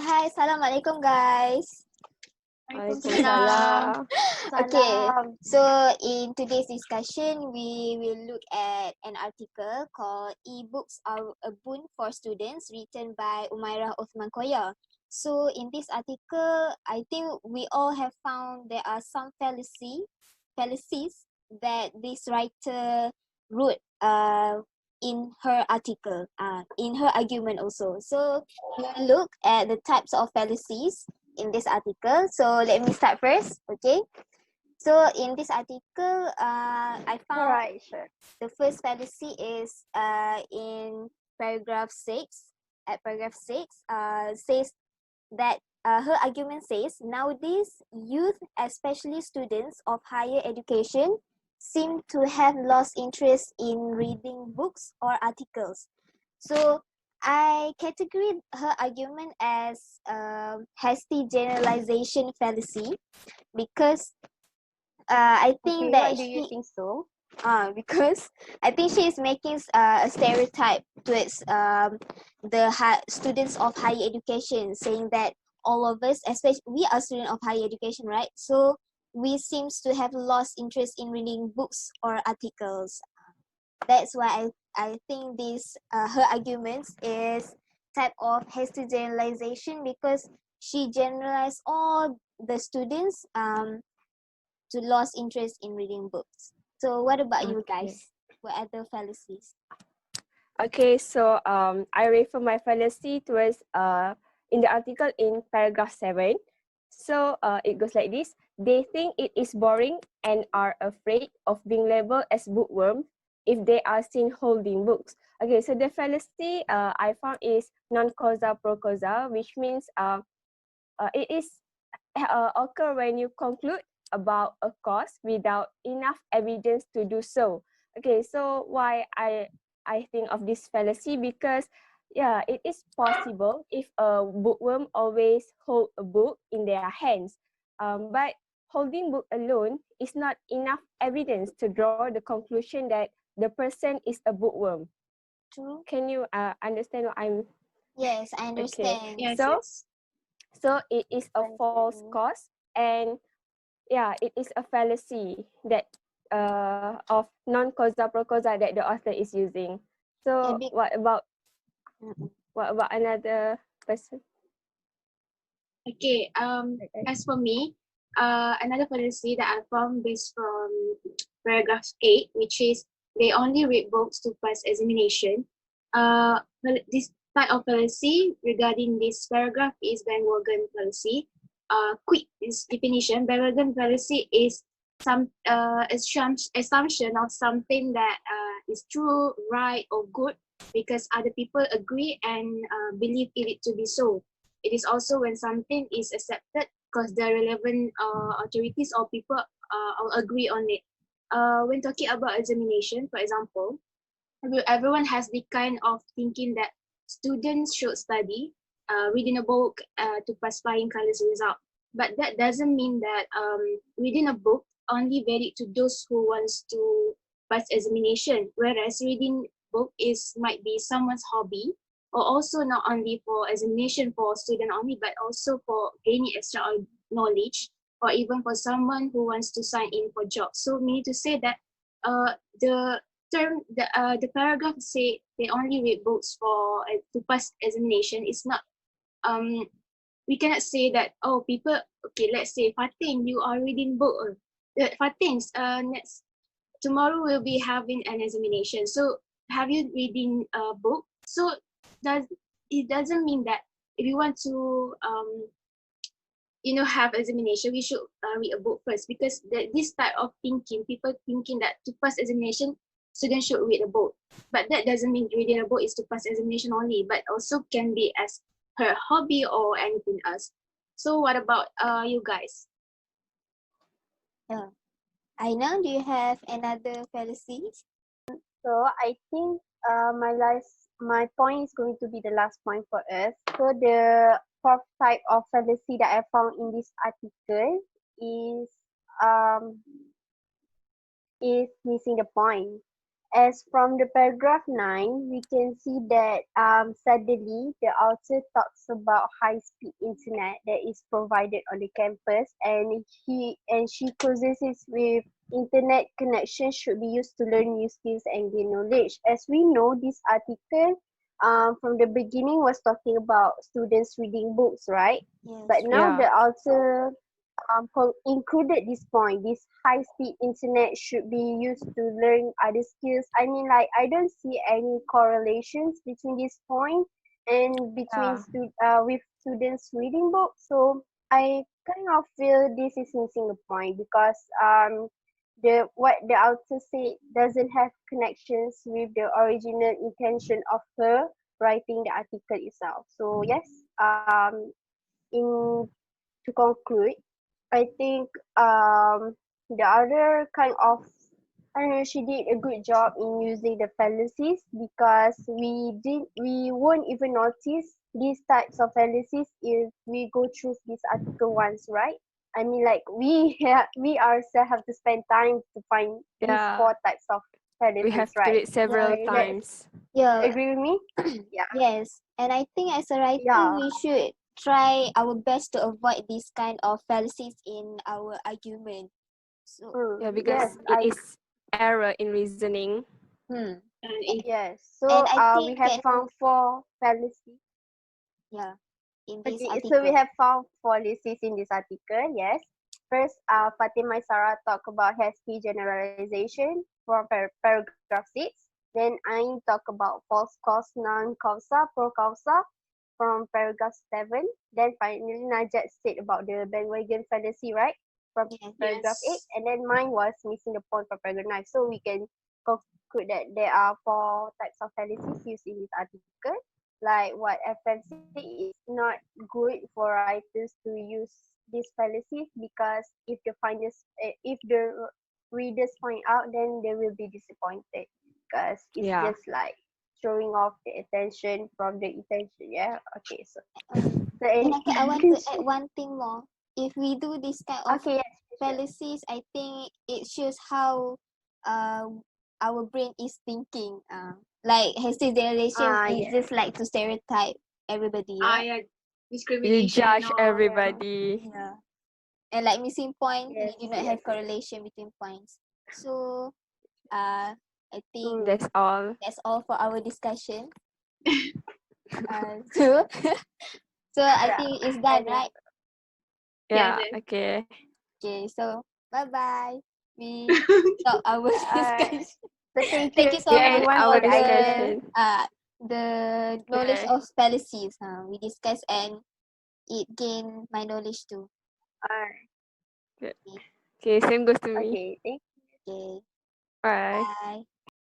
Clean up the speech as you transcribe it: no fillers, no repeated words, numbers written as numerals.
Hi, Assalamualaikum guys. Waalaikumsalam. Okay, so in today's discussion, we will look at an article called E-books are a boon for students, written by Umairah Othman Koya. So in this article, I think we all have found there are some fallacies that this writer wrote in her article, in her argument also. So we'll look at the types of fallacies in this article. So let me start first, okay? So in this article, I found the first fallacy is in paragraph 6. At paragraph 6, says that her argument says, nowadays, youth, especially students of higher education, seem to have lost interest in reading books or articles. So I categorize her argument as hasty generalization fallacy because I think that why do you think so? because I think she is making a stereotype towards the students of higher education, saying that all of us, especially we are students of higher education, right? So we seems to have lost interest in reading books or articles. That's why I think this her arguments is type of hasty generalization because she generalized all the students to lost interest in reading books. So what about you guys? What are the fallacies? Okay, so I refer my fallacy towards in the article in paragraph 7. So it goes like this. They think it is boring and are afraid of being labeled as bookworms if they are seen holding books. Okay, so the fallacy I found is non causa pro causa, which means it is occur when you conclude about a cause without enough evidence to do so. Okay, so why I think of this fallacy because yeah, it is possible if a bookworm always hold a book in their hands. But holding book alone is not enough evidence to draw the conclusion that the person is a bookworm. True. Can you understand what I'm? Yes, I understand. Okay. Yes, So it is a false cause, and yeah, it is a fallacy that of non causa pro causa that the author is using. So what about another person? Okay, as for me, another fallacy that I found based from paragraph 8, which is they only read books to pass examination. This type of fallacy regarding this paragraph is bandwagon fallacy. Quick definition, bandwagon fallacy is some assumption of something that is true, right, or good because other people agree and believe it to be so. It is also when something is accepted because the relevant authorities or people all agree on it. When talking about examination, for example, everyone has the kind of thinking that students should study, reading a book to pass flying colors result. But that doesn't mean that reading a book only valid to those who wants to pass examination, whereas reading book might be someone's hobby, or also not only for examination for student only, but also for gaining extra knowledge, or even for someone who wants to sign in for jobs. So meaning to say that the paragraph say they only read books for to pass examination is not we cannot say that people, okay, let's say Fatin, you are reading book. Fatin, next tomorrow we'll be having an examination. So have you reading a book? So it doesn't mean that if you want to have examination, we should read a book first, because this type of thinking, people thinking that to pass examination, students should read a book. But that doesn't mean reading a book is to pass examination only, but also can be as her hobby or anything else. So what about you guys? Yeah. Aina, do you have another fallacy? So I think my point is going to be the last point for us. So the fourth type of fallacy that I found in this article is missing the point. as from the paragraph 9, we can see that suddenly the author talks about high-speed internet that is provided on the campus, and she closes it with internet connection should be used to learn new skills and gain knowledge. As we know, this article from the beginning was talking about students reading books, right? Yes. But now Yeah. the author included this point. This high-speed internet should be used to learn other skills. I mean, like, I don't see any correlations between this point and between with students reading books. So I kind of feel this is missing a point because the what the author said doesn't have connections with the original intention of her writing the article itself. So yes, in to conclude, I think the other kind of, I don't know, she did a good job in using the fallacies because we won't even notice these types of fallacies if we go through this article once, right? I mean, like, we ourselves have to spend time to find these Yeah. 4 types of We fallacies, have to right? read several Yeah. times. Yeah. Agree with me? Yeah. Yes. And I think as a writer, Yeah. we should try our best to avoid this kind of fallacies in our argument. So, Yeah, Yes, because it is error in reasoning. hmm. yes. So And I we think have that, found 4 fallacies. yeah, in this Okay, so we article. have found fallacies in this article. Yes. First, Fatin Maisarah talk about hasty generalization from paragraph 6. Then Ain talk about false cause, non-causa, pro-causa from paragraph 7. Then finally, Najat said about the bandwagon fallacy, right? From Yes. paragraph 8. Yes. And then mine was missing the point from paragraph 9. So we can conclude that there are 4 types of fallacies used in this article. Like what FM said, it's not good for writers to use these fallacies because if the readers find out, then they will be disappointed because it's Yeah. just like throwing off the attention from the intention. Yeah. Okay. So Um, so and any I want to add conclusion? one thing more. If we do this kind of Okay. Yes. Sure. fallacies, I think it shows how uh, our brain is thinking. Like hasty generation is Yes. just like to stereotype everybody, right? Yeah, You discrimination and judge all. Yeah. everybody. Yeah. And like missing point, we Yes. do not Yes. have correlation between points. So I think Mm. That's all. that's all for our discussion. So so I Yeah. think it's I done, know. right? Yeah, Then. okay. Okay, so bye bye. We stop our Alright. discussion. So thank Thank you you so We much end everyone for our for the idea. discussion. the knowledge Okay. of fallacies. We discussed and it gained my knowledge too. Alright. Okay, same goes to me. Okay. Thank Okay, Bye. bye.